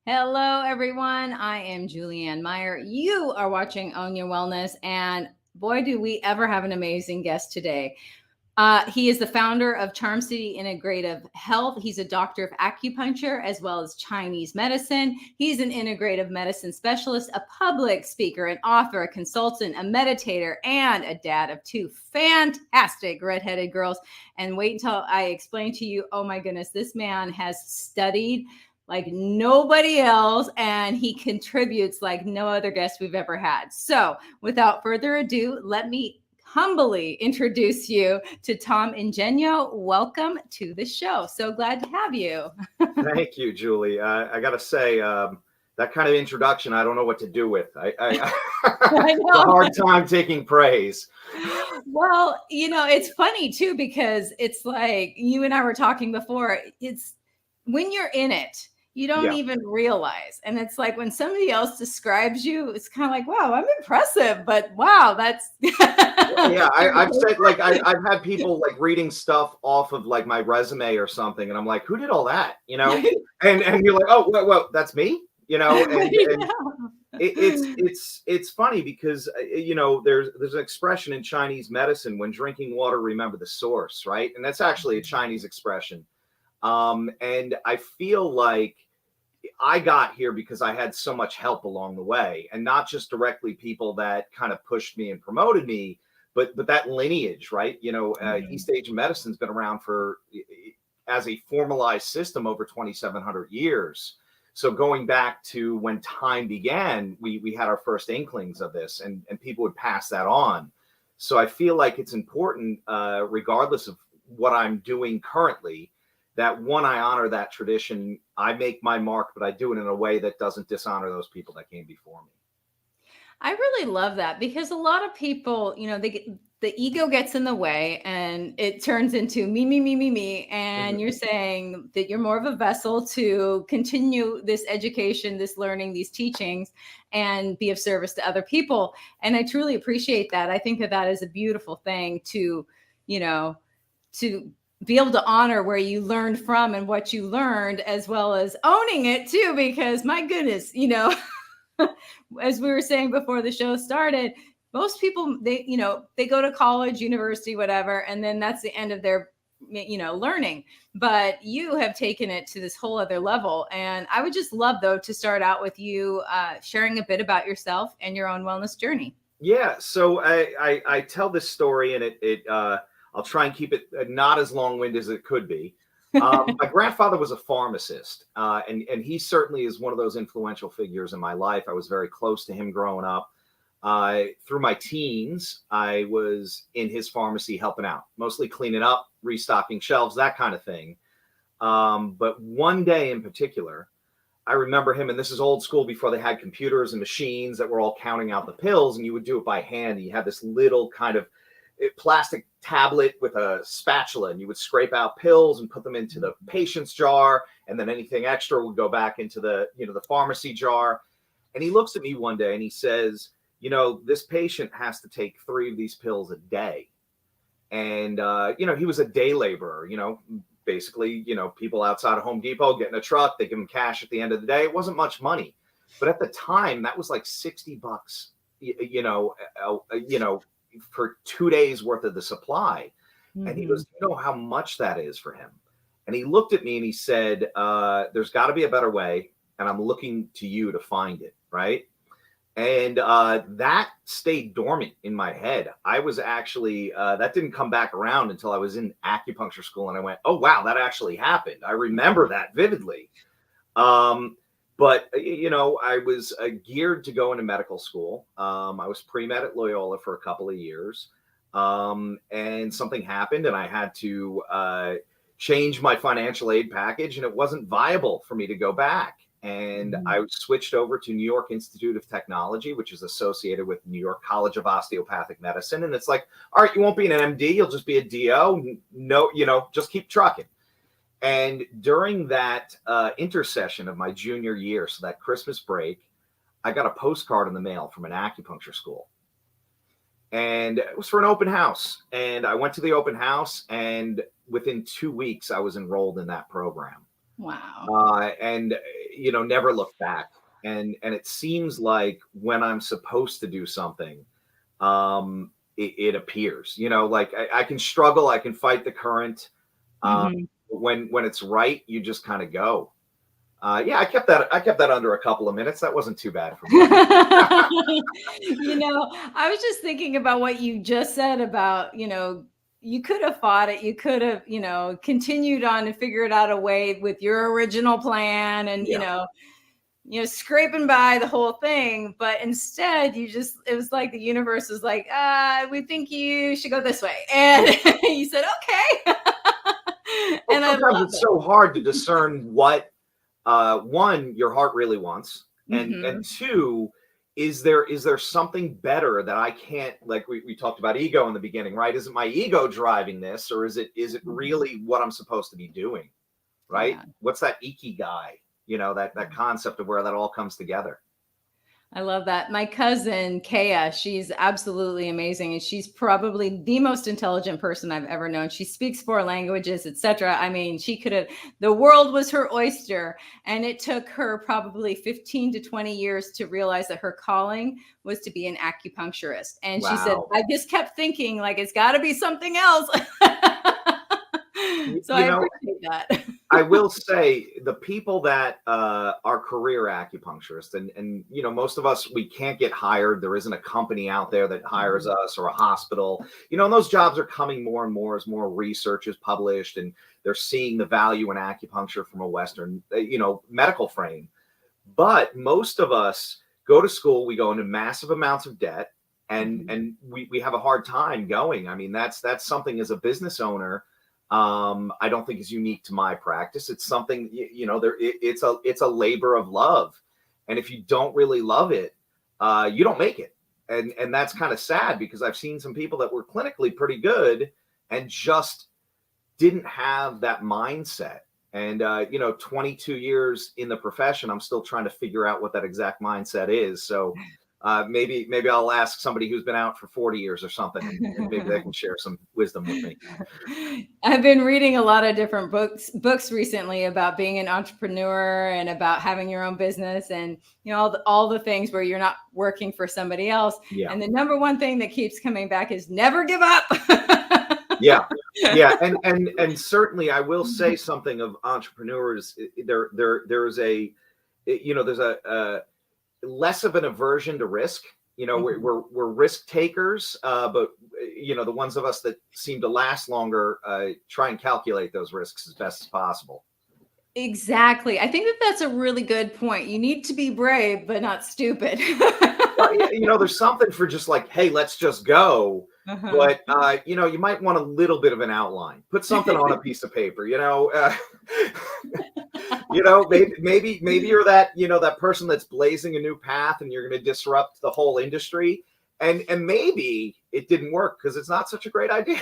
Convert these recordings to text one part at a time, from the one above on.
Hello, everyone. I am Julianne Meyer. You are watching Own Your Wellness, and boy, do we ever have an amazing guest today. He is the founder of Charm City Integrative Health. He's a doctor of acupuncture as well as Chinese medicine. He's an integrative medicine specialist, a public speaker, an author, a consultant, a meditator, and a dad of two fantastic redheaded girls. And wait until I explain to you, oh my goodness, this man has studied like nobody else, and he contributes like no other guest we've ever had. So without further ado, let me humbly introduce you to Tom Ingegno. Welcome to the show. So glad to have you. Thank you, Julie. I got to say, that kind of introduction, I don't know what to do with. I I it's a know. hard time taking praise. Well, it's funny too, because it's like you and I were talking before. It's when you're in it, you don't Yeah. even realize. And it's like when somebody else describes you, it's kind of like, wow, I'm impressive, but wow, that's Yeah, I've said like I've had people like reading stuff off of like my resume or something, and I'm like, who did all that? And you're like, oh, well, that's me. And it's funny because there's an expression in Chinese medicine: when drinking water, remember the source, right? And that's actually a Chinese expression. And I feel like I got here because I had so much help along the way, and not just directly people that kind of pushed me and promoted me, but that lineage, right? East Asian medicine's been around for as a formalized system over 2,700 years. So going back to when time began, we had our first inklings of this, and people would pass that on. So I feel like it's important, regardless of what I'm doing currently, that one, I honor that tradition. I make my mark, but I do it in a way that doesn't dishonor those people that came before me. I really love that, because a lot of people, the ego gets in the way and it turns into me, me, me, me, me. And Mhm. you're saying that you're more of a vessel to continue this education, this learning, these teachings, and be of service to other people. And I truly appreciate that. I think that that is a beautiful thing you know, to be able to honor where you learned from and what you learned, as well as owning it too, because my goodness, as we were saying before the show started, most people, they go to college, university, whatever, and then that's the end of their learning. But you have taken it to this whole other level, and I would just love, though, to start out with you sharing a bit about yourself and your own wellness journey. Yeah, so I tell this story, and I'll try and keep it not as long-winded as it could be. My grandfather was a pharmacist, and he certainly is one of those influential figures in my life. I was very close to him growing up. Through my teens, I was in his pharmacy helping out, mostly cleaning up, restocking shelves, that kind of thing. But one day in particular, I remember him, and this is old school before they had computers and machines that were all counting out the pills, and you would do it by hand. You had this little kind of plastic tablet with a spatula, and you would scrape out pills and put them into the patient's jar, and then anything extra would go back into the pharmacy jar. And he looks at me one day and he says, this patient has to take 3 of these pills a day. And he was a day laborer, basically, people outside of Home Depot get in a truck, they give them cash at the end of the day. It wasn't much money, but at the time that was like $60, for 2 days worth of the supply. And he Mm-hmm. goes, you know how much that is for him? And he looked at me and he said, there's got to be a better way, and I'm looking to you to find it, right? And that stayed dormant in my head. I was actually, that didn't come back around until I was in acupuncture school, and I went, oh, wow, that actually happened. I remember that vividly. But I was geared to go into medical school. I was pre-med at Loyola for a couple of years. And something happened, and I had to change my financial aid package, and it wasn't viable for me to go back. And I switched over to New York Institute of Technology, which is associated with New York College of Osteopathic Medicine. And it's like, all right, you won't be an MD, you'll just be a DO. No, just keep trucking. And during that intercession of my junior year, so that Christmas break, I got a postcard in the mail from an acupuncture school. And it was for an open house. And I went to the open house, and within 2 weeks, I was enrolled in that program. Wow. And never looked back. And it seems like when I'm supposed to do something, it appears. Like I can struggle, I can fight the current. Mhm. When it's right, you just kind of go. Yeah, I kept that under a couple of minutes. That wasn't too bad for me. I was just thinking about what you just said about, you could have fought it. You could have, continued on and figured out a way with your original plan and, Yeah. scraping by the whole thing. But instead, it was like the universe was like, we think you should go this way. And you said, okay. Well, And I sometimes love it's it. so hard to discern what one, your heart really wants, and Hmm. two, is there something better that I can't, like we talked about ego in the beginning, right? Is it my ego driving this, or is it really what I'm supposed to be doing, right? Yeah. What's that ikigai? That concept of where that all comes together. I love that. My cousin, Kaya, she's absolutely amazing. And she's probably the most intelligent person I've ever known. She speaks four languages, etc. I mean, the world was her oyster. And it took her probably 15 to 20 years to realize that her calling was to be an acupuncturist. And she said, Wow. I just kept thinking, like, it's got to be something else. You, So I you know, appreciate that. I will say the people that are career acupuncturists, and most of us, we can't get hired. There isn't a company out there that hires us, or a hospital. And those jobs are coming more and more as more research is published, and they're seeing the value in acupuncture from a Western, medical frame. But most of us go to school, we go into massive amounts of debt, and Mhm. and we have a hard time going. I mean, that's something as a business owner. I don't think is unique to my practice. It's something, it's a labor of love, and if you don't really love it, you don't make it. And that's kind of sad, because I've seen some people that were clinically pretty good and just didn't have that mindset. And 22 years in the profession, I'm still trying to figure out what that exact mindset is. So maybe I'll ask somebody who's been out for 40 years or something, and maybe they can share some wisdom with me. I've been reading a lot of different books recently about being an entrepreneur and about having your own business, and all the things where you're not working for somebody else. Yeah. And the number one thing that keeps coming back is never give up. Yeah. Yeah. And certainly I will say something of entrepreneurs. There's a less of an aversion to risk. We're risk takers, but the ones of us that seem to last longer try and calculate those risks as best as possible. Exactly. I think that that's a really good point. You need to be brave, but not stupid. Well, there's something for just like, hey, let's just go. Uh-huh. But you might want a little bit of an outline. Put something on a piece of paper. Maybe you're that person that's blazing a new path, and you're going to disrupt the whole industry. And maybe it didn't work because it's not such a great idea.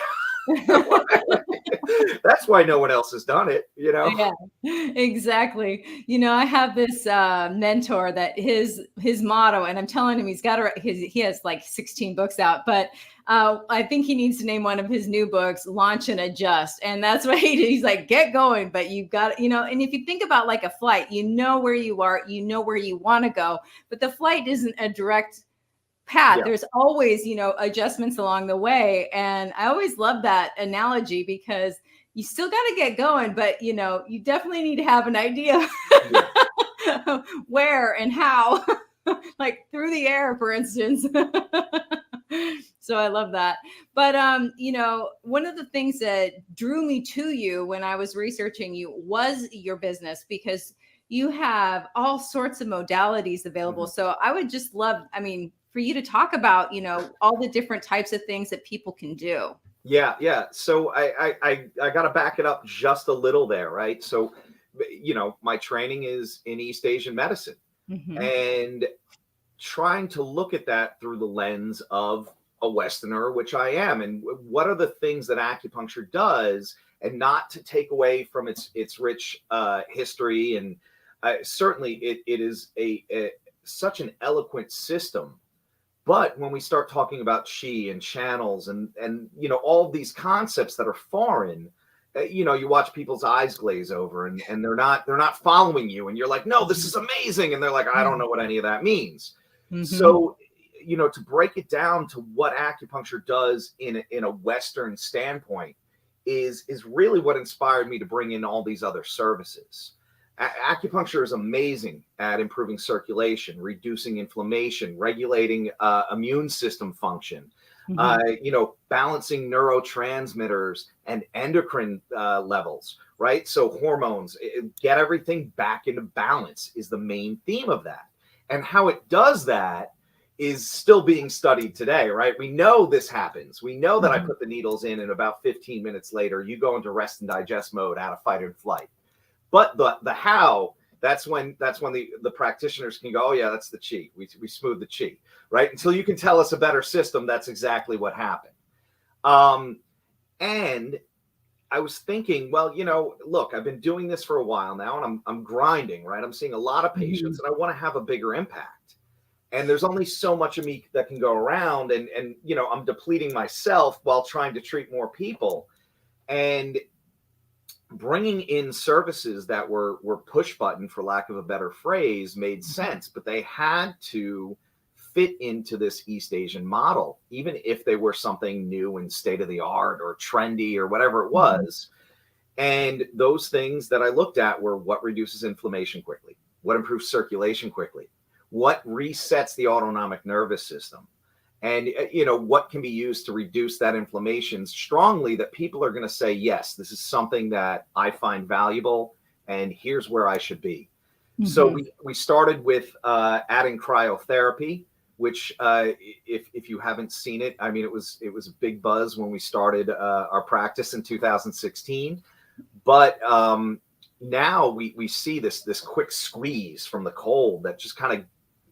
That's why no one else has done it. Yeah, exactly. I have this mentor that his motto, and I'm telling him he has like 16 books out, but I think he needs to name one of his new books "Launch and Adjust," and that's what he's like. Get going, but you've got And if you think about like a flight, where you are, where you want to go, but the flight isn't a direct path. Yeah. There's always, adjustments along the way. And I always love that analogy because you still got to get going, but you definitely need to have an idea Yeah. where and how, like through the air, for instance. So I love that. But one of the things that drew me to you when I was researching you was your business, because you have all sorts of modalities available. Mhm. So I would just love, for you to talk about, all the different types of things that people can do. Yeah, yeah. So I got to back it up just a little there, right? So, my training is in East Asian medicine, Hmm. and trying to look at that through the lens of a Westerner, which I am, and what are the things that acupuncture does, and not to take away from its rich history, and certainly it is such an eloquent system. But when we start talking about chi and channels, and all of these concepts that are foreign, you know, you watch people's eyes glaze over, and they're not following you, and you're like, no, this is amazing, and they're like, I don't know what any of that means. Mm-hmm. So, you know, to break it down to what acupuncture does in a Western standpoint is really what inspired me to bring in all these other services. Acupuncture is amazing at improving circulation, reducing inflammation, regulating immune system function, you know, balancing neurotransmitters and endocrine levels, right? So hormones, get everything back into balance is the main theme of that. And how it does that is still being studied today, right? We know this happens. We know that I put the needles in, and about 15 minutes later, you go into rest and digest mode out of fight and flight. But the how, that's when the practitioners can go, oh yeah, that's the chi. We smooth the chi, right? Until you can tell us a better system, that's exactly what happened. And I was thinking, well, you know, look, I've been doing this for a while now, and I'm grinding, right? I'm seeing a lot of patients, and I want to have a bigger impact. And there's only so much of me that can go around, and you know, I'm depleting myself while trying to treat more people. And bringing in services that were push button, for lack of a better phrase, made sense, but they had to fit into this East Asian model, even if they were something new and state of the art or trendy or whatever it was. And those things that I looked at were what reduces inflammation quickly, what improves circulation quickly, what resets the autonomic nervous system, and you know, what can be used to reduce that inflammation strongly, that people are going to say, yes, this is something that I find valuable, and here's where I should be. So we started with adding cryotherapy, which if you haven't seen it, I mean, it was a big buzz when we started our practice in 2016. But now we see this quick squeeze from the cold that just kind of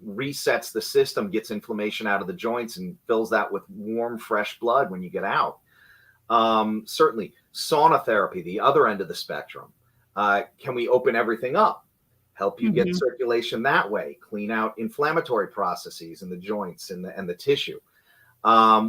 resets the system, gets inflammation out of the joints, and fills that with warm, fresh blood when you get out. Certainly sauna therapy, the other end of the spectrum. Can we open everything up, help you get circulation that way, clean out inflammatory processes in the joints and the tissue?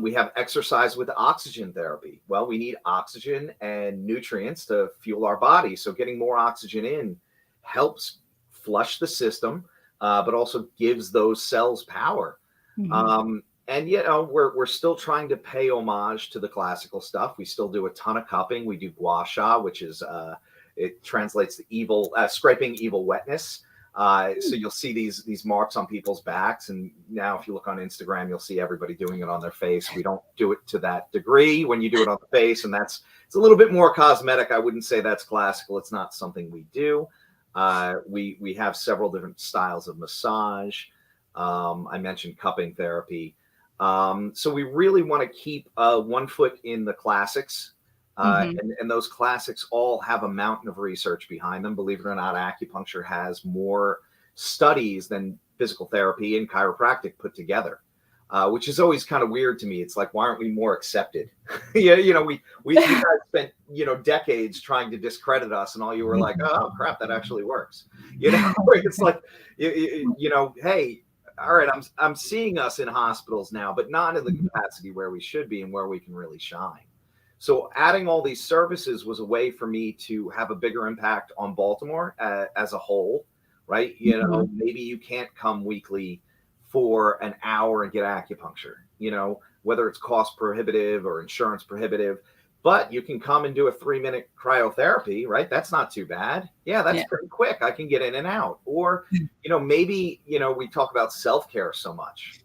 We have exercise with oxygen therapy. Well, we need oxygen and nutrients to fuel our body. So getting more oxygen in helps flush the system, but also gives those cells power. And you know, we're still trying to pay homage to the classical stuff. We still do a ton of cupping. We do gua sha, which is it translates to evil, scraping evil wetness. So you'll see these marks on people's backs, and now if you look on Instagram, you'll see everybody doing it on their face. We don't do it to that degree when you do it on the face, and it's a little bit more cosmetic. I wouldn't say that's classical. It's not something we do. We have several different styles of massage. I mentioned cupping therapy. So we really want to keep one foot in the classics. And those classics all have a mountain of research behind them. Believe it or not, acupuncture has more studies than physical therapy and chiropractic put together, which is always kind of weird to me. It's like, why aren't we more accepted? Yeah, you know, we guys spent, you know, decades trying to discredit us, and all you were like, oh crap, that actually works. You know, it's like, you know, hey, all right, I'm seeing us in hospitals now, but not in the capacity where we should be and where we can really shine. So adding all these services was a way for me to have a bigger impact on Baltimore as a whole, right? You know, maybe you can't come weekly for an hour and get acupuncture, you know, whether it's cost prohibitive or insurance prohibitive, but you can come and do a 3-minute cryotherapy, right? That's not too bad. Yeah, that's pretty quick. I can get in and out. Or, you know, maybe, you know, we talk about self-care so much.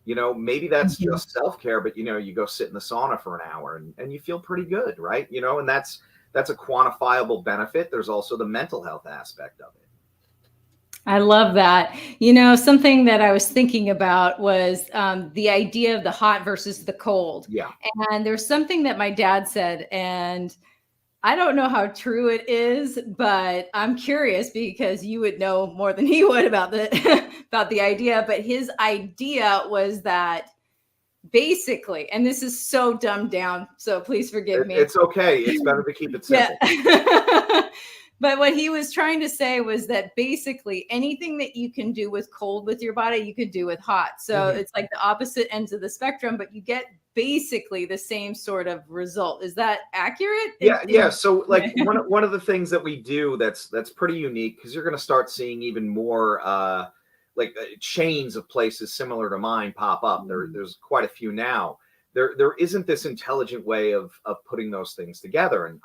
You know, maybe that's just self-care, but, you know, you go sit in the sauna for an hour and you feel pretty good, right? You know, and that's a quantifiable benefit. There's also the mental health aspect of it. I love that. You know, something that I was thinking about was the idea of the hot versus the cold. Yeah. And there's something that my dad said, and I don't know how true it is, but I'm curious because you would know more than he would about the idea. But his idea was that basically, and this is so dumbed down, so please forgive me. It's okay. It's better to keep it simple. Yeah. But what he was trying to say was that basically anything that you can do with cold with your body, you could do with hot. So it's like the opposite ends of the spectrum, but you get basically the same sort of result. Is that accurate? Yeah. So like one of the things that we do that's pretty unique, because you're going to start seeing even more chains of places similar to mine pop up. There's quite a few now. There isn't this intelligent way of putting those things together. And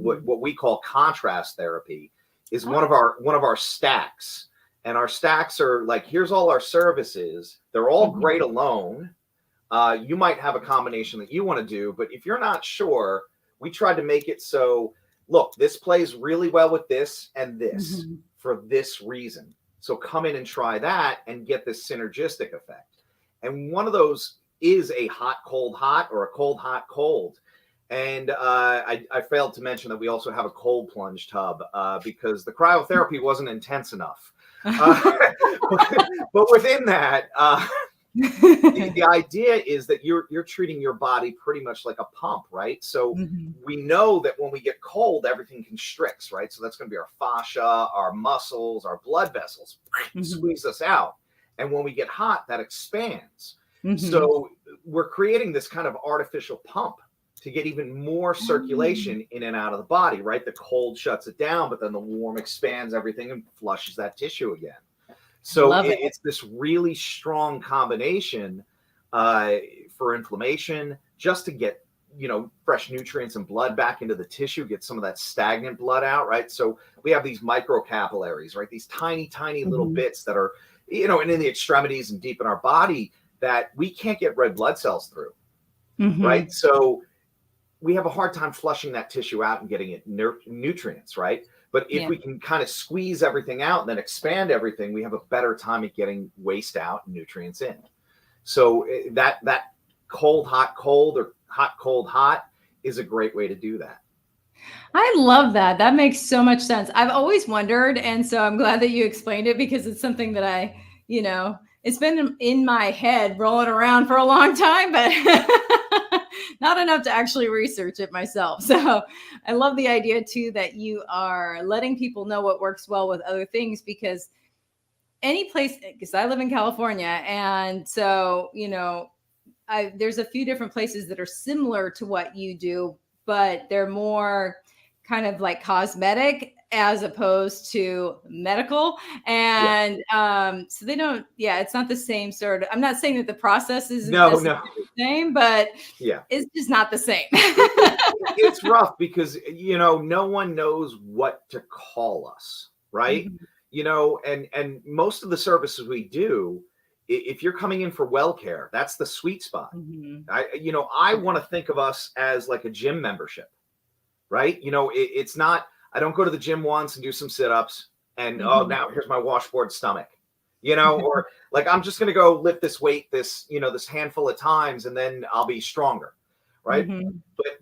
what we call contrast therapy is one of our stacks. And our stacks are like, here's all our services. They're all great alone. You might have a combination that you want to do, but if you're not sure, we tried to make it so, look, this plays really well with this and this for this reason. So come in and try that and get this synergistic effect. And one of those is a hot, cold, hot, or a cold, hot, cold. And I failed to mention that we also have a cold plunge tub because the cryotherapy wasn't intense enough. But within that, the idea is that you're treating your body pretty much like a pump, right? So we know that when we get cold, everything constricts, right? So that's going to be our fascia, our muscles, our blood vessels, squeeze us out. And when we get hot, that expands. So we're creating this kind of artificial pump to get even more circulation in and out of the body, right? The cold shuts it down, but then the warm expands everything and flushes that tissue again. So it's this really strong combination for inflammation, just to get, fresh nutrients and blood back into the tissue, get some of that stagnant blood out, right? So we have these microcapillaries, right? These tiny, tiny little bits that are, and in the extremities and deep in our body that we can't get red blood cells through, right? So we have a hard time flushing that tissue out and getting it nutrients, right? But if we can kind of squeeze everything out and then expand everything, we have a better time at getting waste out and nutrients in. So that cold, hot, cold, or hot, cold, hot is a great way to do that. I love that. That makes so much sense. I've always wondered. And so I'm glad that you explained it, because it's something that it's been in my head rolling around for a long time, but not enough to actually research it myself. So I love the idea too, that you are letting people know what works well with other things, because any place, because I live in California. And so, there's a few different places that are similar to what you do, but they're more kind of like cosmetic as opposed to medical. And so they don't, it's not the same sort of, I'm not saying that the process is the same, but it's just not the same. It's rough because, no one knows what to call us, right? And most of the services we do, if you're coming in for well care, that's the sweet spot. I want to think of us as like a gym membership, right? It's not, I don't go to the gym once and do some sit-ups and, now here's my washboard stomach, or like, I'm just going to go lift this weight, this handful of times, and then I'll be stronger. Right.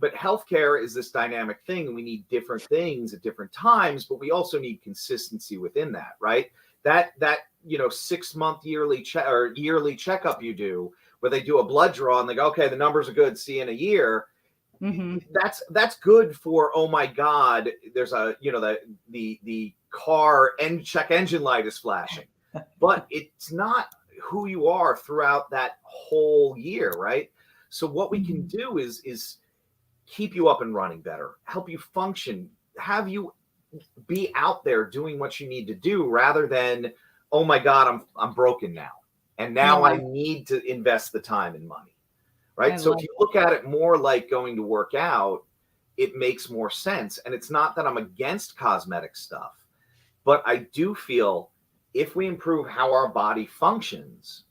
But healthcare is this dynamic thing. We need different things at different times, but we also need consistency within that. Right. That 6-month yearly checkup you do, where they do a blood draw and they go, okay, the numbers are good, see you in a year. That's good for, oh my God, there's the car and check engine light is flashing, but it's not who you are throughout that whole year, right? So what we can do is keep you up and running better, help you function, have you be out there doing what you need to do, rather than, oh my God, I'm broken now, and now I need to invest the time and money. Right. So if you look at it more like going to work out, it makes more sense. And it's not that I'm against cosmetic stuff, but I do feel if we improve how our body functions,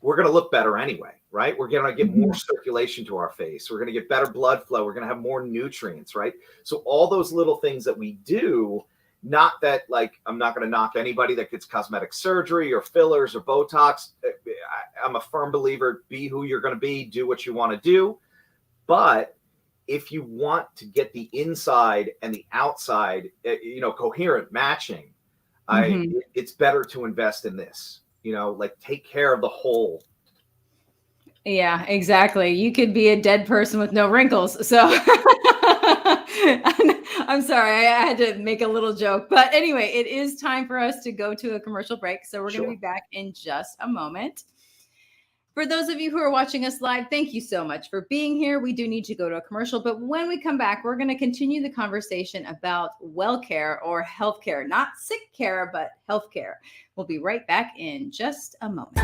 we're going to look better anyway. Right. We're going to get more circulation to our face. We're going to get better blood flow. We're going to have more nutrients. Right. So all those little things that we do, not that, like, I'm not going to knock anybody that gets cosmetic surgery or fillers or Botox. I'm a firm believer, be who you're going to be, do what you want to do. But if you want to get the inside and the outside, coherent, matching, it's better to invest in this, like take care of the whole. Yeah, exactly. You could be a dead person with no wrinkles. So I'm sorry, I had to make a little joke. But anyway, it is time for us to go to a commercial break. So we're going to be Sure. back in just a moment. For those of you who are watching us live, thank you so much for being here. We do need to go to a commercial, but when we come back, we're going to continue the conversation about well care or health care, not sick care, but health care. We'll be right back in just a moment.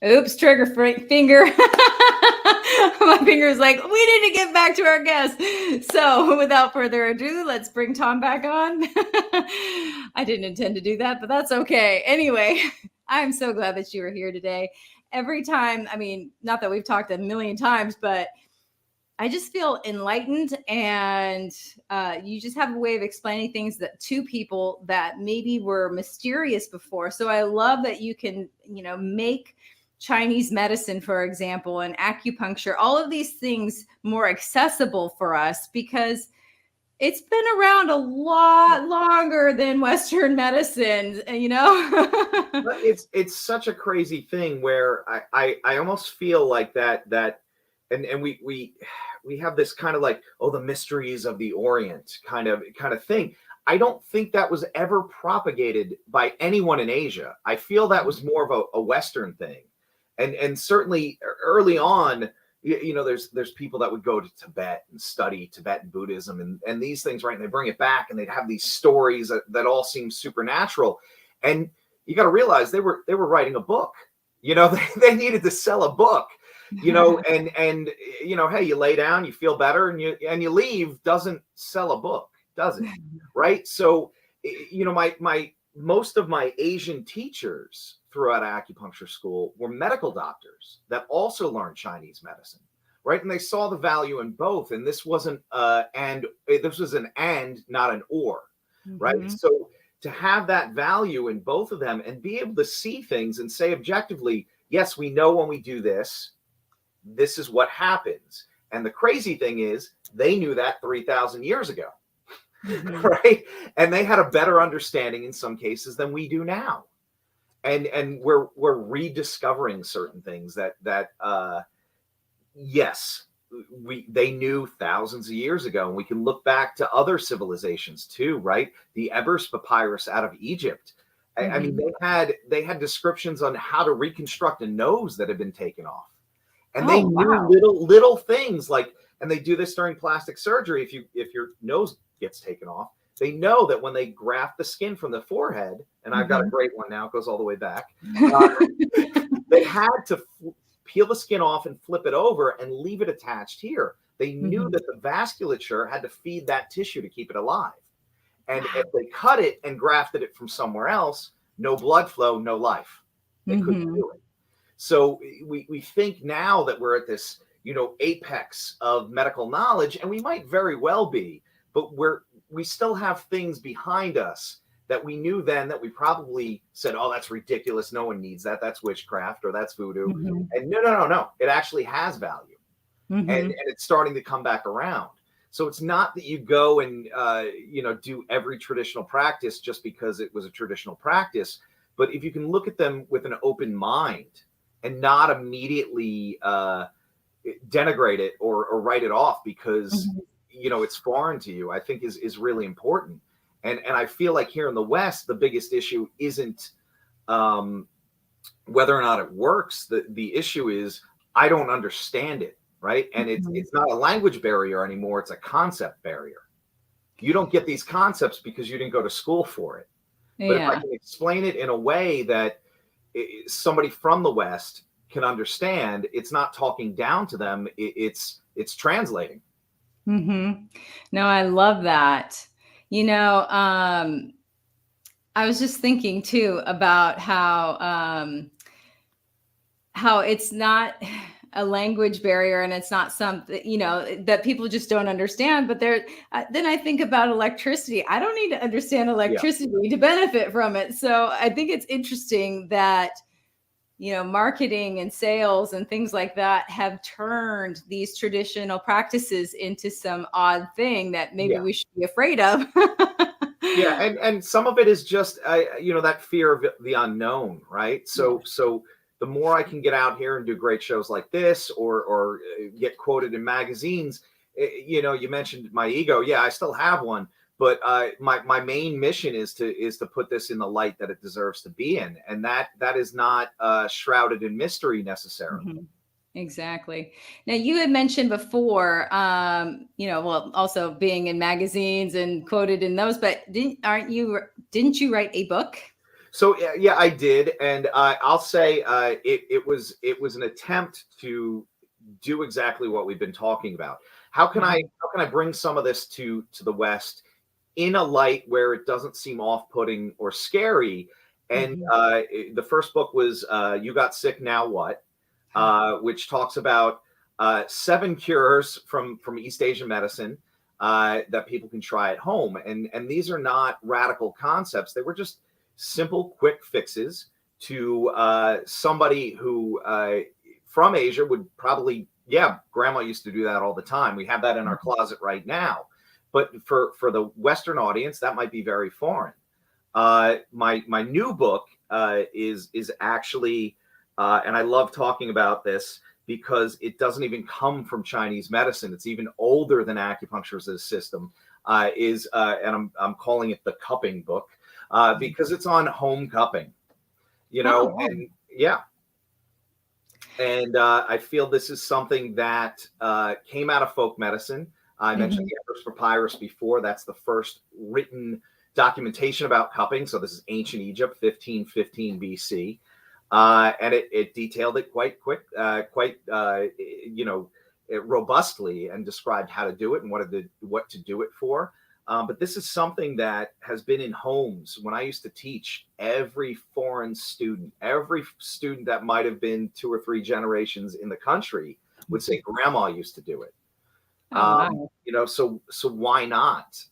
Oops, trigger finger. My finger's like, we need to get back to our guest. So without further ado, let's bring Tom back on. I didn't intend to do that, but that's okay. Anyway, I'm so glad that you were here today. Every time, I mean, not that we've talked a million times, but I just feel enlightened, and you just have a way of explaining things that to people that maybe were mysterious before. So I love that you can, make Chinese medicine, for example, and acupuncture, all of these things more accessible for us because it's been around a lot longer than Western medicine, But it's such a crazy thing where I almost feel like that and we have this kind of like, oh, the mysteries of the Orient kind of thing. I don't think that was ever propagated by anyone in Asia. I feel that was more of a Western thing. And certainly early on, there's people that would go to Tibet and study Tibetan Buddhism and these things, right? And they bring it back and they'd have these stories that all seem supernatural. And you got to realize they were writing a book. They needed to sell a book. And hey, you lay down, you feel better, and you leave. Doesn't sell a book, does it? Right? So, my most of my Asian teachers throughout acupuncture school were medical doctors that also learned Chinese medicine, right? And they saw the value in both. And this wasn't this was an and, not an or, right? So to have that value in both of them and be able to see things and say objectively, yes, we know when we do this, this is what happens. And the crazy thing is they knew that 3,000 years ago, right? And they had a better understanding in some cases than we do now. And we're rediscovering certain things that yes, they knew thousands of years ago, and we can look back to other civilizations too, right? The Ebers papyrus out of Egypt. I mean, they had descriptions on how to reconstruct a nose that had been taken off, and they knew little things like And they do this during plastic surgery. If your nose gets taken off, they know that when they graft the skin from the forehead, and I've got a great one now, it goes all the way back. They had to peel the skin off and flip it over and leave it attached here. They knew that the vasculature had to feed that tissue to keep it alive. And if they cut it and grafted it from somewhere else, no blood flow, no life. They couldn't do it. So we think now that we're at this, apex of medical knowledge, and we might very well be, but we still have things behind us that we knew then that we probably said, oh, that's ridiculous. No one needs that. That's witchcraft or that's voodoo. And no. It actually has value. And it's starting to come back around. So it's not that you go and, do every traditional practice just because it was a traditional practice. But if you can look at them with an open mind and not immediately denigrate it or write it off because, it's foreign to you, I think is really important. And I feel like here in the West, the biggest issue isn't whether or not it works. The issue is I don't understand it, right? And it's not a language barrier anymore. It's a concept barrier. You don't get these concepts because you didn't go to school for it. But if I can explain it in a way that somebody from the West can understand, it's not talking down to them. It's translating. No, I love that. I was just thinking too about how it's not a language barrier and it's not something, that people just don't understand. But then I think about electricity. I don't need to understand electricity to benefit from it. So I think it's interesting that, marketing and sales and things like that have turned these traditional practices into some odd thing that maybe we should be afraid of. And some of it is just, that fear of the unknown, right? So the more I can get out here and do great shows like this or get quoted in magazines, you mentioned my ego. Yeah, I still have one. But my main mission is to put this in the light that it deserves to be in. And that is not shrouded in mystery necessarily. Exactly. Now, you had mentioned before, also being in magazines and quoted in those, but didn't you write a book? So yeah, I did, and I'll say it was an attempt to do exactly what we've been talking about. How can I bring some of this to the West in a light where it doesn't seem off-putting or scary? And the first book was You Got Sick, Now What? Which talks about 7 cures from East Asian medicine that people can try at home. And these are not radical concepts. They were just simple, quick fixes to somebody who from Asia would probably, grandma used to do that all the time. We have that in our closet right now. But for the Western audience, that might be very foreign. My new book is actually, and I love talking about this because it doesn't even come from Chinese medicine. It's even older than acupuncture as a system. And I'm calling it the cupping book because it's on home cupping. And and I feel this is something that came out of folk medicine. I mentioned the Empress Papyrus before. That's the first written documentation about cupping. So this is ancient Egypt, 1515 BC. And it detailed it quite robustly and described how to do it and what to do it for. But this is something that has been in homes. When I used to teach, every foreign student, every student that might have been 2 or 3 generations in the country would say, Grandma used to do it. Wow. So why not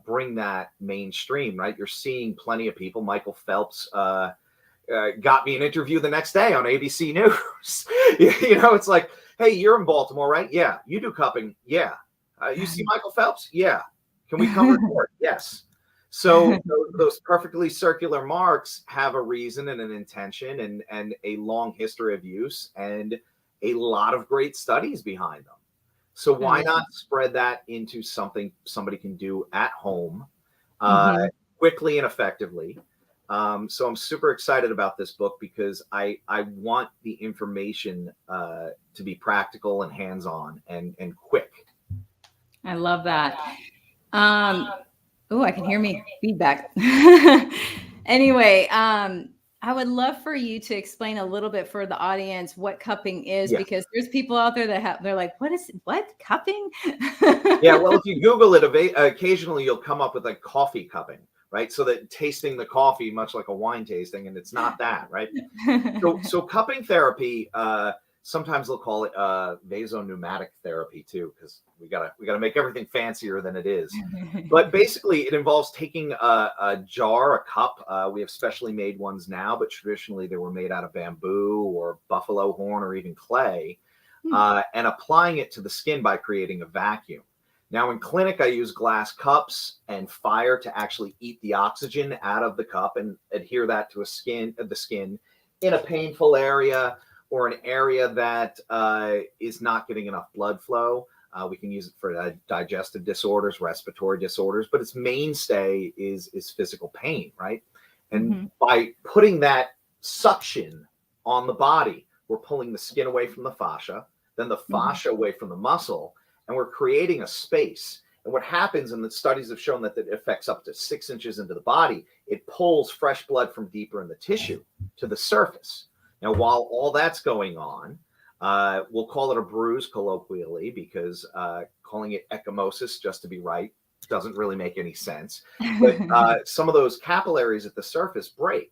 bring that mainstream, right? You're seeing plenty of people. Michael Phelps got me an interview the next day on ABC News. It's like, hey, you're in Baltimore, right? Yeah. You do cupping. Yeah. You see Michael Phelps? Yeah. Can we come record? Yes. So those perfectly circular marks have a reason and an intention and a long history of use and a lot of great studies behind them. So why not spread that into something somebody can do at home quickly and effectively? So I'm super excited about this book because I want the information to be practical and hands-on and quick. I love that. Oh, I can hear me feedback. Anyway, I would love for you to explain a little bit for the audience what cupping is, Yeah. because there's people out there that they're like, what cupping? Yeah, well, if you Google it, occasionally you'll come up with like coffee cupping, right? So that tasting the coffee, much like a wine tasting, and it's not that, right? So cupping therapy, sometimes they'll call it vasopneumatic therapy too, because we gotta make everything fancier than it is. But basically, it involves taking a jar, a cup. We have specially made ones now, but traditionally they were made out of bamboo or buffalo horn or even clay, and applying it to the skin by creating a vacuum. Now, in clinic, I use glass cups and fire to actually eat the oxygen out of the cup and adhere that to the skin in a painful area or an area that is not getting enough blood flow. We can use it for digestive disorders, respiratory disorders, but its mainstay is physical pain, right? And by putting that suction on the body, we're pulling the skin away from the fascia, then the fascia away from the muscle, and we're creating a space. And what happens, and the studies have shown that it affects up to 6 inches into the body, it pulls fresh blood from deeper in the tissue to the surface. Now, while all that's going on, we'll call it a bruise colloquially, because calling it ecchymosis, just to be right, doesn't really make any sense. But some of those capillaries at the surface break.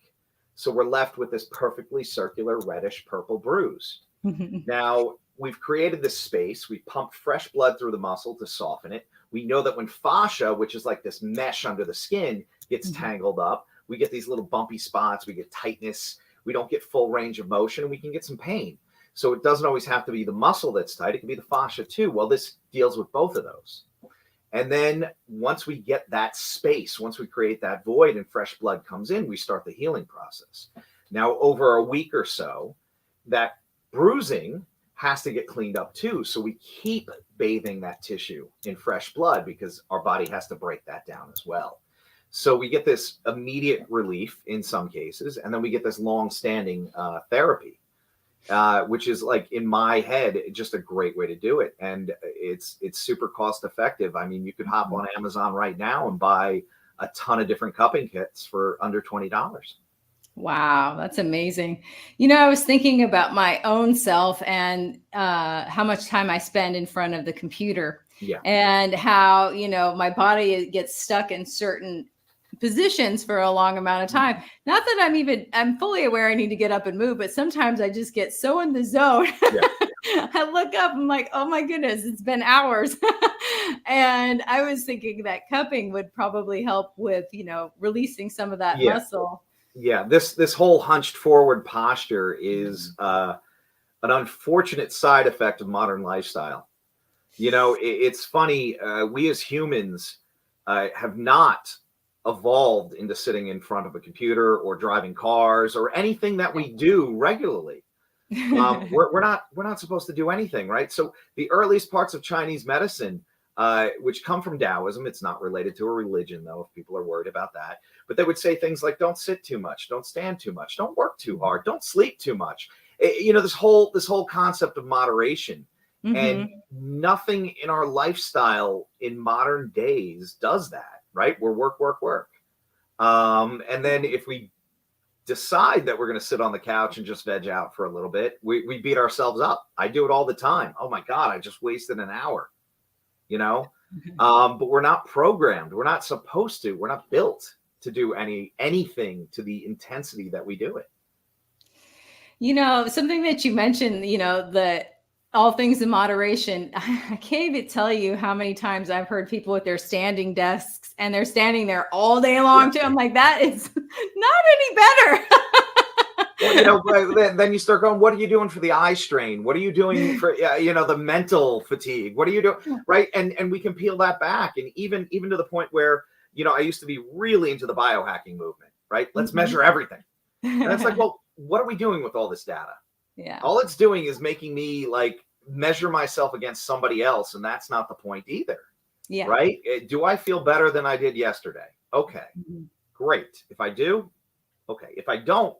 So we're left with this perfectly circular reddish purple bruise. Now, we've created this space. We pump fresh blood through the muscle to soften it. We know that when fascia, which is like this mesh under the skin, gets tangled up, we get these little bumpy spots, we get tightness, we don't get full range of motion, and we can get some pain. So it doesn't always have to be the muscle that's tight. It can be the fascia too. Well, this deals with both of those. And then once we get that space, once we create that void and fresh blood comes in, we start the healing process. Now, over a week or so, that bruising has to get cleaned up too. So we keep bathing that tissue in fresh blood because our body has to break that down as well. So we get this immediate relief in some cases, and then we get this long-standing therapy, which is, like, in my head, just a great way to do it. And it's super cost effective. I mean, you could hop on Amazon right now and buy a ton of different cupping kits for under $20. Wow, that's amazing. I was thinking about my own self and how much time I spend in front of the computer. Yeah. And how, my body gets stuck in certain positions for a long amount of time. Not that I'm fully aware I need to get up and move, but sometimes I just get so in the zone. Yeah. I look up, I'm like, oh my goodness, it's been hours. And I was thinking that cupping would probably help with, releasing some of that muscle. Yeah, this whole hunched forward posture is an unfortunate side effect of modern lifestyle. It's funny. We as humans have not evolved into sitting in front of a computer or driving cars or anything that we do regularly. We're not supposed to do anything, right? So the earliest parts of Chinese medicine, which come from Taoism, it's not related to a religion, though, if people are worried about that. But they would say things like, don't sit too much, don't stand too much, don't work too hard, don't sleep too much. This whole concept of moderation. And nothing in our lifestyle in modern days does that, right? We're work. And then if we decide that we're going to sit on the couch and just veg out for a little bit, we beat ourselves up. I do it all the time. Oh my God, I just wasted an hour, but we're not programmed. We're not supposed to. We're not built to do anything to the intensity that we do it. Something that you mentioned, the all things in moderation. I can't even tell you how many times I've heard people with their standing desks and they're standing there all day long too. I'm like, that is not any better. Well, then you start going, what are you doing for the eye strain? What are you doing for, the mental fatigue? What are you doing? Right. And we can peel that back. And even to the point where, I used to be really into the biohacking movement, right? Let's measure everything. And it's like, well, what are we doing with all this data? Yeah. All it's doing is making me measure myself against somebody else. And that's not the point either. Yeah. Right. Do I feel better than I did yesterday? Okay, great. If I do, Okay, if I don't,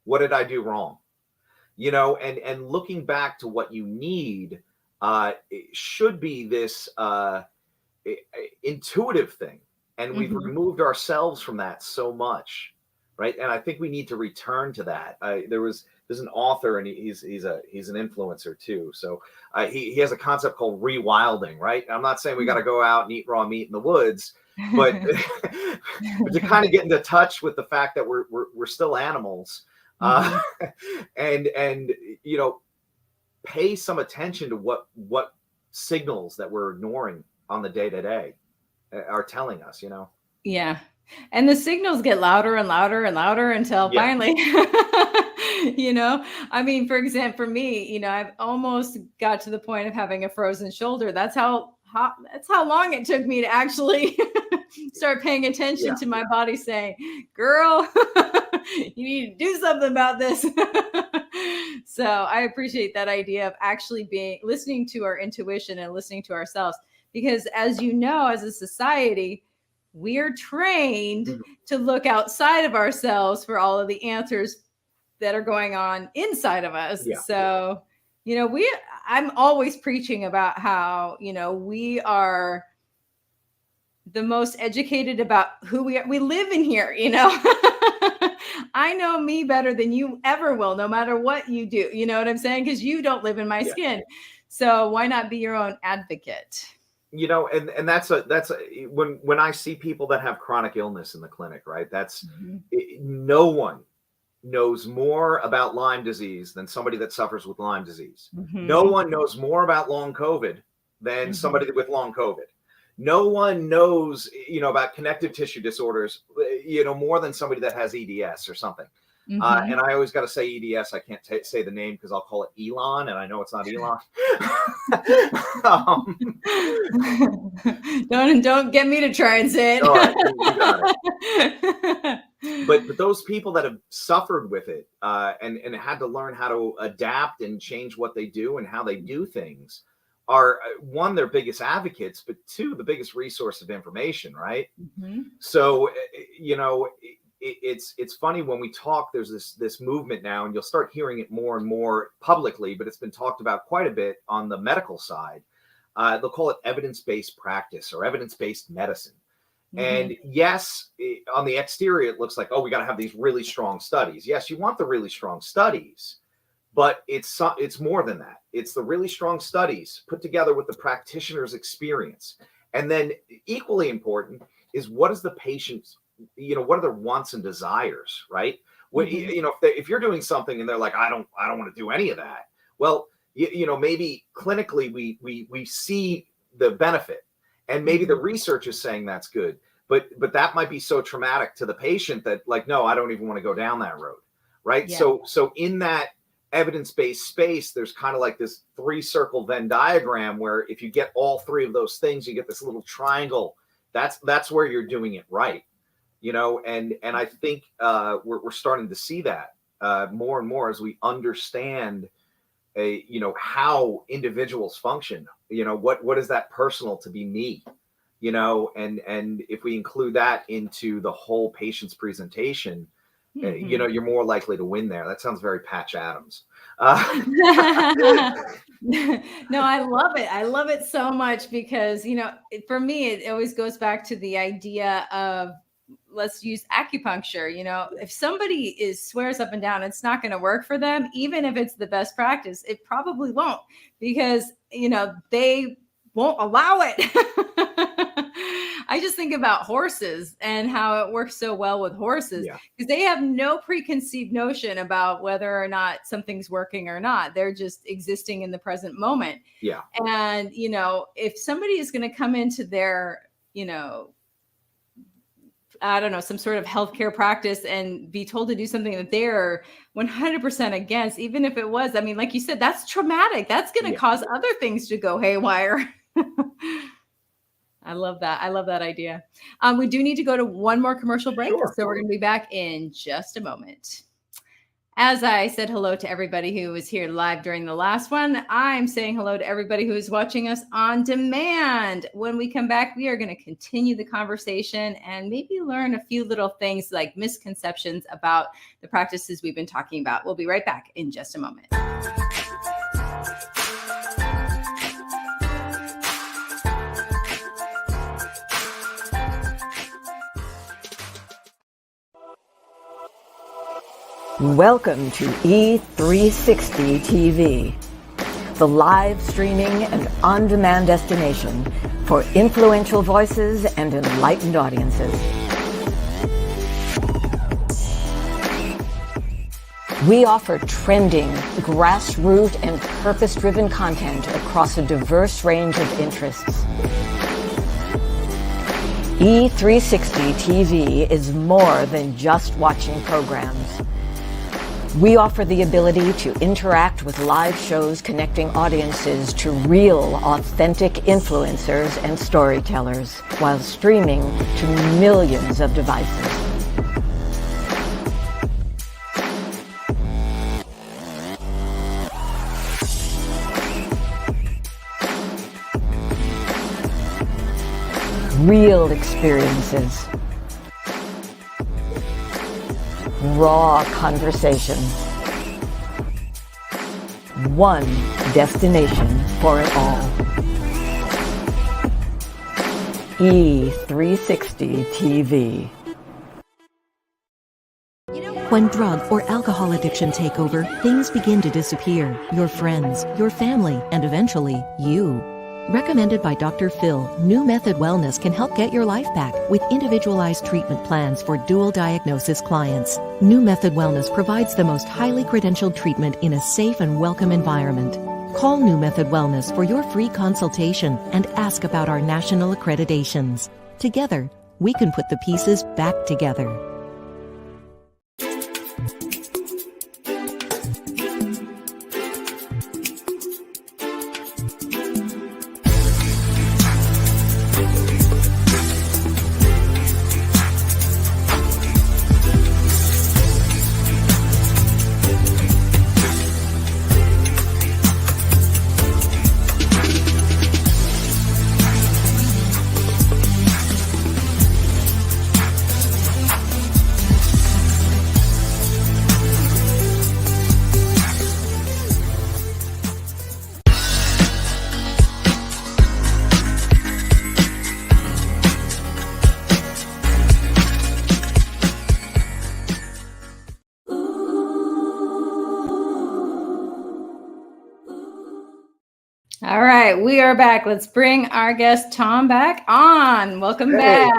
what did I do wrong? You know, and looking back to what you need, it should be this intuitive thing, and we've Mhm. removed ourselves from that so much, right? And I think we need to return to that. There's an author, and he's an influencer too. So he has a concept called rewilding, right? I'm not saying we got to go out and eat raw meat in the woods, but but to kind of get into touch with the fact that we're still animals, uh, Mhm. and you know, pay some attention to what signals that we're ignoring on the day to day are telling us, you know. Yeah. And the signals get louder and louder and louder until Yeah, finally, I mean, for example, for me, I've almost got to the point of having a frozen shoulder. That's how long it took me to actually start paying attention yeah, to my body saying, girl, you need to do something about this. So I appreciate that idea of actually being listening to our intuition and listening to ourselves. Because as you know, as a society, we're trained mhm, to look outside of ourselves for all of the answers that are going on inside of us. yeah, So, I'm always preaching about how, we are the most educated about who we are. We live in here. I know me better than you ever will, no matter what you do. You know what I'm saying? Because you don't live in my yeah. skin. So why not be your own advocate? You know, and when I see people that have chronic illness in the clinic, right? Mhm. No one knows more about Lyme disease than somebody that suffers with Lyme disease. No Mhm. one knows more about long COVID than Mhm. somebody with long COVID. No one knows, you know, about connective tissue disorders, you know, more than somebody that has EDS or something. And Mhm. I always got to say EDS. I can't say the name because I'll call it Elon, and I know it's not Elon. um, Don't get me to try and say all right, you got it. it. But those people that have suffered with it, and had to learn how to adapt and change what they do and how they do things, are one, their biggest advocates, but two, the biggest resource of information, right? Mhm. So you know, it's funny when we talk. There's this movement now, and you'll start hearing it more and more publicly, but it's been talked about quite a bit on the medical side. They'll call it evidence-based practice or evidence-based medicine. And Mhm. yes, on the exterior, it looks like, oh, we got to have these really strong studies. Yes, you want the really strong studies, but it's more than that. It's the really strong studies put together with the practitioner's experience. And then equally important is what is the patient's, you know, what are their wants and desires, right? What, Mhm. you know, if you're doing something and they're like, I don't want to do any of that. Well, you know, maybe clinically we see the benefit, and maybe the Mhm. research is saying that's good, but that might be so traumatic to the patient that, like, no, I don't even want to go down that road, right? Yeah. So in that evidence-based space, there's kind of like this three-circle Venn diagram where if you get all three of those things, you get this little triangle. That's where you're doing it right, you know. And I think we're starting to see that more and more as we understand you know, how individuals function. You know, what is that personal to be me, you know. And if we include that into the whole patient's presentation, you know, Mhm. you're more likely to win there. That sounds very Patch Adams. No, I love it. I love it so much because, for me, it always goes back to the idea of let's use acupuncture. If somebody swears up and down it's not going to work for them, even if it's the best practice, it probably won't because, they won't allow it. I just think about horses and how it works so well with horses Yeah, because they have no preconceived notion about whether or not something's working or not. They're just existing in the present moment. yeah, And, if somebody is going to come into their, you know, I don't know, some sort of healthcare practice and be told to do something that they're 100% against, even if it was, I mean, like you said, that's traumatic. That's going to yeah, cause other things to go haywire. I love that. I love that idea. We do need to go to one more commercial break. sure. So we're going to be back in just a moment. As I said hello to everybody who was here live during the last one, I'm saying hello to everybody who is watching us on demand. When we come back, we are going to continue the conversation and maybe learn a few little things like misconceptions about the practices we've been talking about. We'll be right back in just a moment. Welcome to E360 TV, the live streaming and on-demand destination for influential voices and enlightened audiences. We offer trending, grassroots, and purpose-driven content across a diverse range of interests. E360 TV is more than just watching programs. We offer the ability to interact with live shows connecting audiences to real, authentic influencers and storytellers while streaming to millions of devices. Real experiences. Raw conversation. One destination for it all. E360 TV. When drug or alcohol addiction take over, things begin to disappear. Your friends, your family, and eventually, you. Recommended by Dr. Phil, New Method Wellness can help get your life back with individualized treatment plans for dual diagnosis clients. New Method Wellness provides the most highly credentialed treatment in a safe and welcome environment. Call New Method Wellness for your free consultation and ask about our national accreditations. Together, we can put the pieces back together. All right, we are back. Let's bring our guest Tom back on. Welcome back.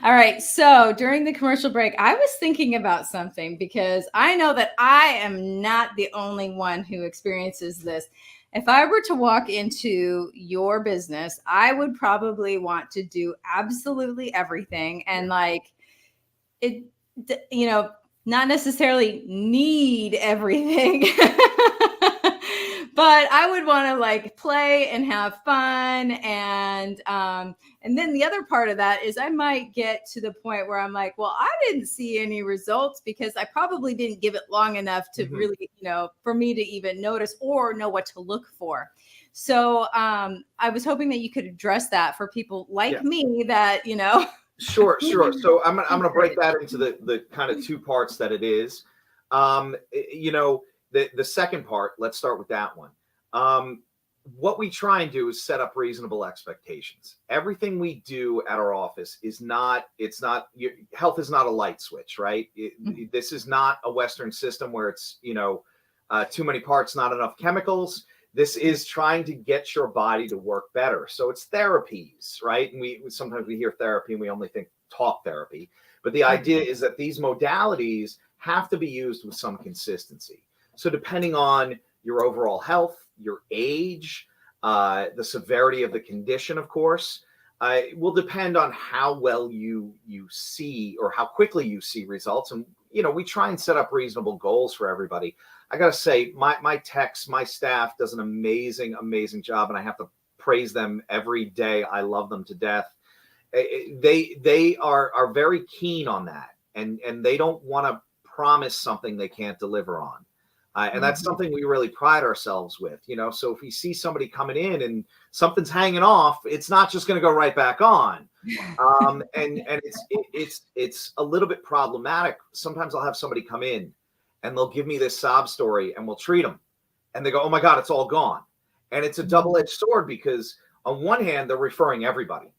All right, so during the commercial break, I was thinking about something because I know that I am not the only one who experiences this. If I were to walk into your business, I would probably want to do absolutely everything and like it, not necessarily need everything. But I would want to like play and have fun. And then the other part of that is I might get to the point where I'm like, well, I didn't see any results because I probably didn't give it long enough to really, for me to even notice or know what to look for. So I was hoping that you could address that for people like me that, Sure. So I'm going to break that into the kind of two parts that it is. The second part, let's start with that one. What we try and do is set up reasonable expectations. Everything we do at our office health is not a light switch, right? This is not a Western system where it's, too many parts, not enough chemicals. This is trying to get your body to work better. So it's therapies, right? And sometimes we hear therapy and we only think talk therapy. But the idea is that these modalities have to be used with some consistency. So depending on your overall health, your age, the severity of the condition, of course, will depend on how well you see or how quickly you see results. And, we try and set up reasonable goals for everybody. I got to say, my techs, my staff does an amazing, amazing job. And I have to praise them every day. I love them to death. They are very keen on that. And they don't want to promise something they can't deliver on. And that's something we really pride ourselves with, so if we see somebody coming in and something's hanging off, it's not just going to go right back on. And it's a little bit problematic. Sometimes I'll have somebody come in and they'll give me this sob story and we'll treat them and they go, oh my God, it's all gone. And it's a double-edged sword, because on one hand, they're referring everybody.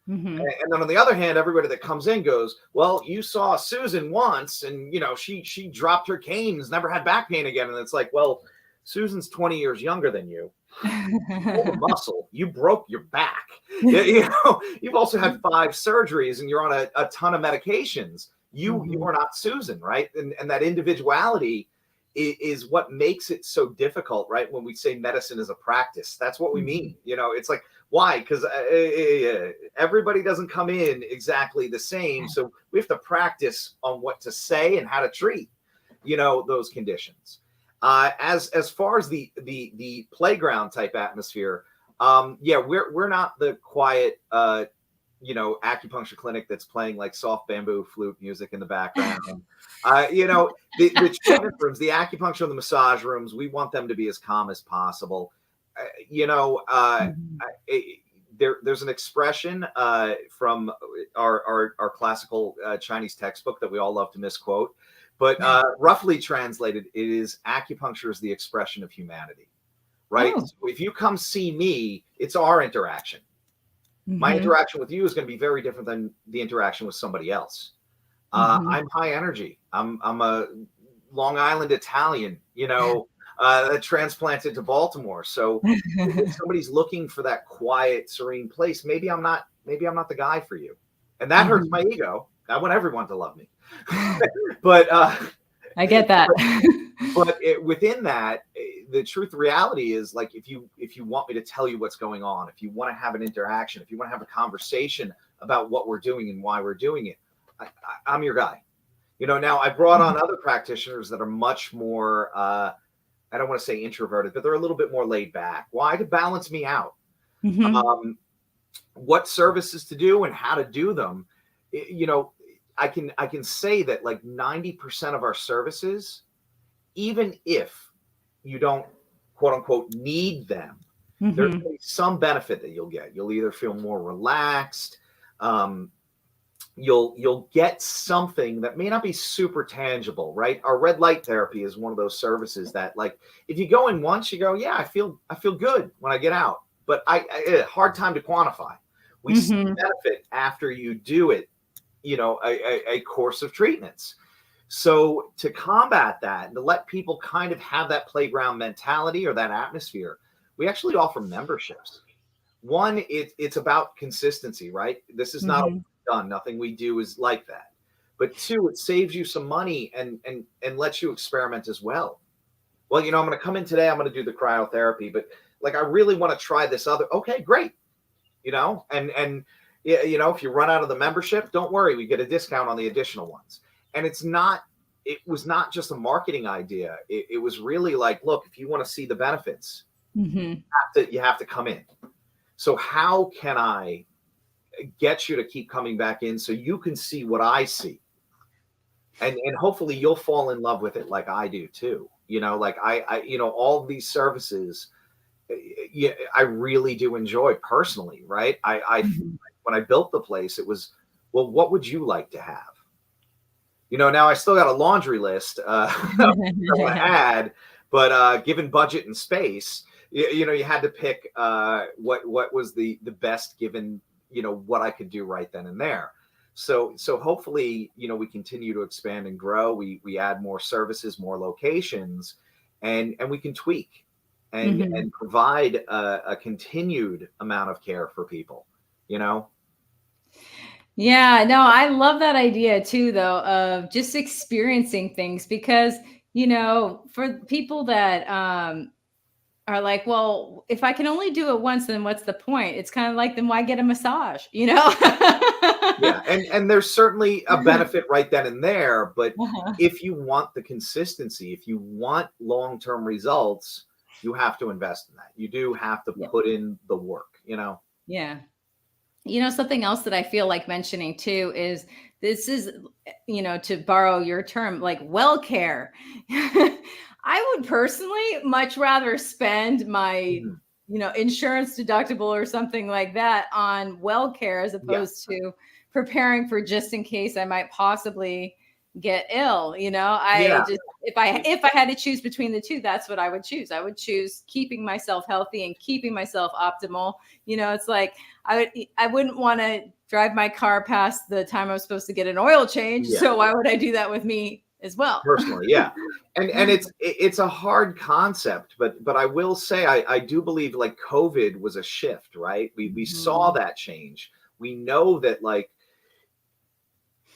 And then on the other hand, everybody that comes in goes, well, you saw Susan once and, she dropped her canes, never had back pain again. And it's like, well, Susan's 20 years younger than you. Pull the muscle. You broke your back. You've also had 5 surgeries and you're on a ton of medications. You are not Susan, right? And that individuality is what makes it so difficult, right? When we say medicine is a practice, that's what we mean. It's like, why? Because everybody doesn't come in exactly the same. So we have to practice on what to say and how to treat, those conditions. As far as the playground type atmosphere, we're not the quiet, acupuncture clinic that's playing like soft bamboo flute music in the background. The treatment rooms, the acupuncture and the massage rooms, we want them to be as calm as possible. There's an expression from our classical Chinese textbook that we all love to misquote, but roughly translated, it is acupuncture is the expression of humanity, right? So if you come see me, it's our interaction. My interaction with you is going to be very different than the interaction with somebody else. I'm high energy. I'm a Long Island Italian, transplanted to Baltimore. So if somebody's looking for that quiet, serene place, maybe I'm not the guy for you. And that hurts my ego. I want everyone to love me. But I get that. But within that, the truth, the reality is, like, if you want me to tell you what's going on, if you want to have an interaction, if you want to have a conversation about what we're doing and why we're doing it, I'm your guy. Now I brought on other practitioners that are much more, I don't want to say introverted, but they're a little bit more laid back. Why? To balance me out. What services to do and how to do them. I can say that like 90% of our services, even if you don't quote unquote need them, there's going to be some benefit that you'll get. You'll either feel more relaxed. You'll get something that may not be super tangible, right? Our red light therapy is one of those services that, like, if you go in once, you go, yeah, I feel good when I get out, but I hard time to quantify. We see benefit after you do it, a course of treatments. So to combat that and to let people kind of have that playground mentality or that atmosphere, we actually offer memberships. One, it's about consistency, right? This is not done. Nothing we do is like that. But 2, it saves you some money and lets you experiment as well. Well, I'm going to come in today, I'm going to do the cryotherapy, but like, I really want to try this other. Okay, great. And if you run out of the membership, don't worry, we get a discount on the additional ones. And it was not just a marketing idea. It was really like, look, if you want to see the benefits, you have to come in. So how can I get you to keep coming back in so you can see what I see? And hopefully you'll fall in love with it like I do too. Like I all of these services, I really do enjoy personally, right? When I built the place, it was, well, what would you like to have? Now I still got a laundry list I want to add, but given budget and space, you had to pick what was the best given, what I could do right then and there. So hopefully, we continue to expand and grow. We add more services, more locations, and we can tweak and provide a continued amount of care for people, Yeah, no, I love that idea too, though, of just experiencing things, because, for people that are like, well, if I can only do it once, then what's the point? It's kind of like, then why get a massage, Yeah. And there's certainly a benefit right then and there. But if you want the consistency, if you want long-term results, you have to invest in that. You do have to put in the work, Yeah. Something else that I feel like mentioning too is this is, to borrow your term, like well care. I would personally much rather spend my, Mhm. insurance deductible or something like that on well care as Yeah. opposed to preparing for just in case I might possibly get ill. Yeah. If I had to choose between the two, that's what I would choose. I would choose keeping myself healthy and keeping myself optimal. It's like I wouldn't want to drive my car past the time I was supposed to get an oil change. Yeah. So why would I do that with me as well? Personally, yeah. And it's a hard concept, but I will say I do believe like COVID was a shift, right? We saw that change. We know that like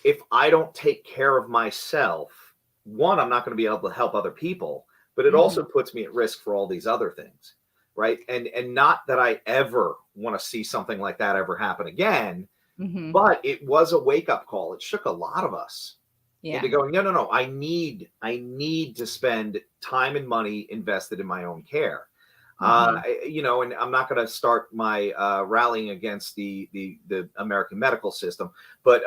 if I don't take care of myself, one, I'm not going to be able to help other people, but it also puts me at risk for all these other things, right? And not that I ever want to see something like that ever happen again, but it was a wake-up call. It shook a lot of us into going, no, I need to spend time and money invested in my own care. And I'm not going to start my rallying against the American medical system, but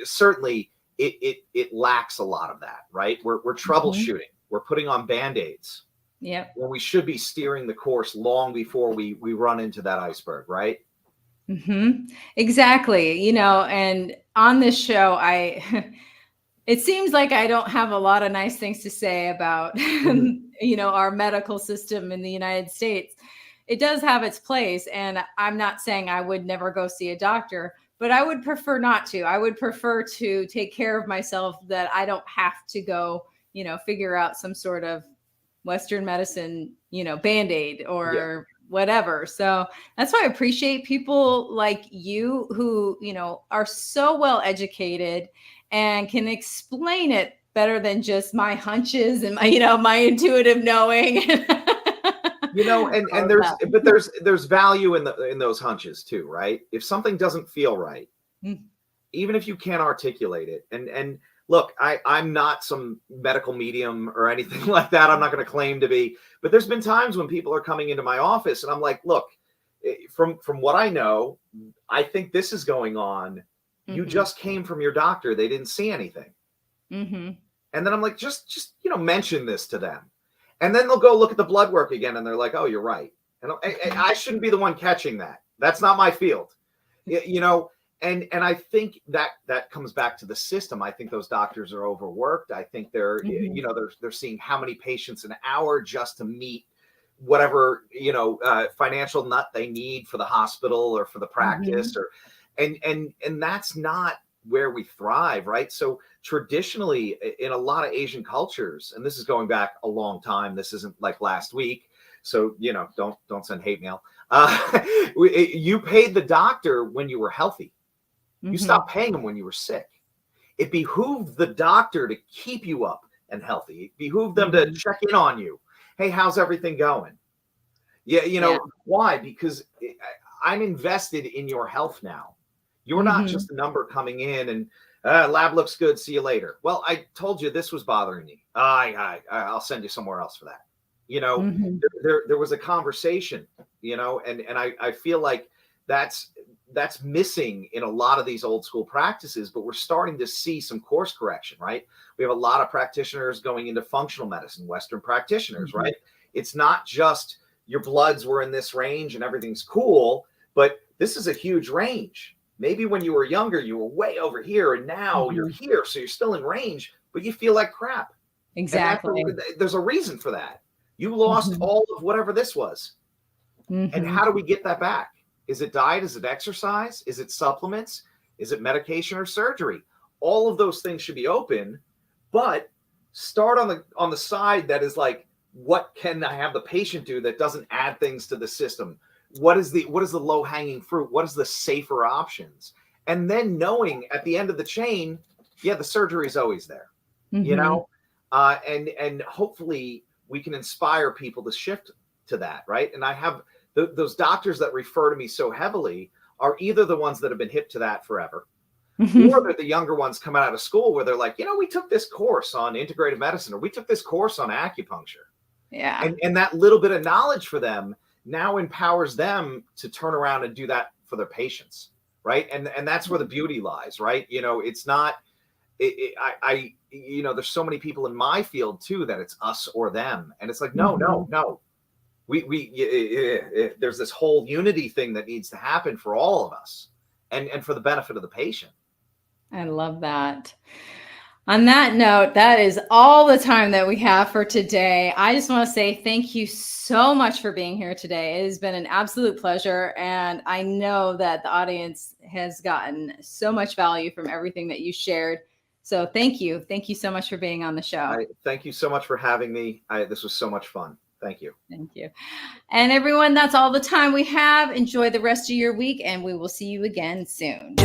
certainly it lacks a lot of that, right? We're troubleshooting, we're putting on band-aids, when we should be steering the course long before we run into that iceberg, right? Exactly. And on this show, it seems like I don't have a lot of nice things to say about, our medical system in the United States. It does have its place. And I'm not saying I would never go see a doctor, but I would prefer not to. I would prefer to take care of myself, that I don't have to go, figure out some sort of Western medicine, Band-Aid or whatever. So that's why I appreciate people like you who, are so well educated and can explain it better than just my hunches and my, my intuitive knowing. And there's value in those hunches too, right? If something doesn't feel right, even if you can't articulate it, and look, I'm not some medical medium or anything like that. I'm not going to claim to be, but there's been times when people are coming into my office and I'm like, look, from what I know, I think this is going on. You just came from your doctor. They didn't see anything. And then I'm like, just mention this to them. And then they'll go look at the blood work again. And they're like, oh, you're right. And I shouldn't be the one catching that. That's not my field. And I think that comes back to the system. I think those doctors are overworked. I think they're seeing how many patients an hour just to meet whatever, financial nut they need for the hospital or for the practice and that's not where we thrive, right? So traditionally in a lot of Asian cultures, and this is going back a long time, this isn't like last week. So, don't send hate mail. You paid the doctor when you were healthy. You stopped paying them when you were sick. It behooved the doctor to keep you up and healthy. It behooved them to check in on you. Hey, how's everything going? Why? Because I'm invested in your health now. You're not just a number coming in and lab looks good. See you later. Well, I told you this was bothering me. I'll send you somewhere else for that. There was a conversation, and I feel like that's missing in a lot of these old school practices, but we're starting to see some course correction, right? We have a lot of practitioners going into functional medicine, Western practitioners, right? It's not just your bloods were in this range and everything's cool, but this is a huge range. Maybe when you were younger, you were way over here and now you're here. So you're still in range, but you feel like crap. Exactly. There's a reason for that. You lost all of whatever this was. And how do we get that back? Is it diet? Is it exercise? Is it supplements? Is it medication or surgery? All of those things should be open, but start on the side that is like, what can I have the patient do that doesn't add things to the system? What is the low hanging fruit? What is the safer options? And then knowing at the end of the chain, the surgery is always there, and hopefully we can inspire people to shift to that. Right. And I have those doctors that refer to me so heavily are either the ones that have been hip to that forever, or they're the younger ones coming out of school where they're like, we took this course on integrative medicine, or we took this course on acupuncture. Yeah. And that little bit of knowledge for them now empowers them to turn around and do that for their patients. right? And that's where the beauty lies, right? You know, it's not. You know, there's so many people in my field too that it's us or them, and it's like no. There's this whole unity thing that needs to happen for all of us, and for the benefit of the patient. I love that. On that note, that is all the time that we have for today. I just want to say thank you so much for being here today. It has been an absolute pleasure. And I know that the audience has gotten so much value from everything that you shared. So thank you. Thank you so much for being on the show. Thank you so much for having me. This was so much fun. Thank you. Thank you. And everyone, that's all the time we have. Enjoy the rest of your week, and we will see you again soon.